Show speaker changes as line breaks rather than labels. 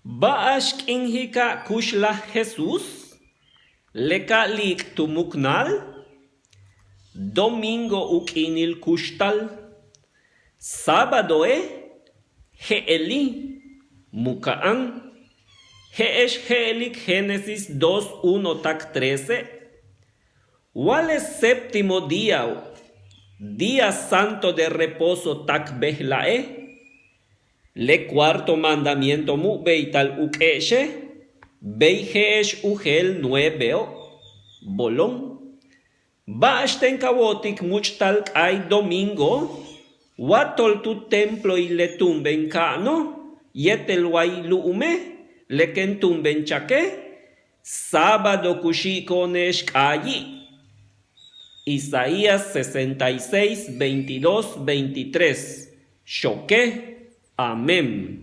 Baashk inhika kushla Jesús, leka lik tumuknal, domingo ukinil kushtal, sábado heeli, mukaan, heelik Génesis 2:1 tak 13, wale séptimo día santo de reposo tak behlae, le cuarto mandamiento mu beital ukeshe, beihesh ugel 9 bolón. Baashten kawotik muchtal ay domingo, watol tu templo y le tumben kano, yetel wai luume, le ken tumben chake, sábado kushikonesh kayi. Isaías 66, 22, 23. Choque. Amén.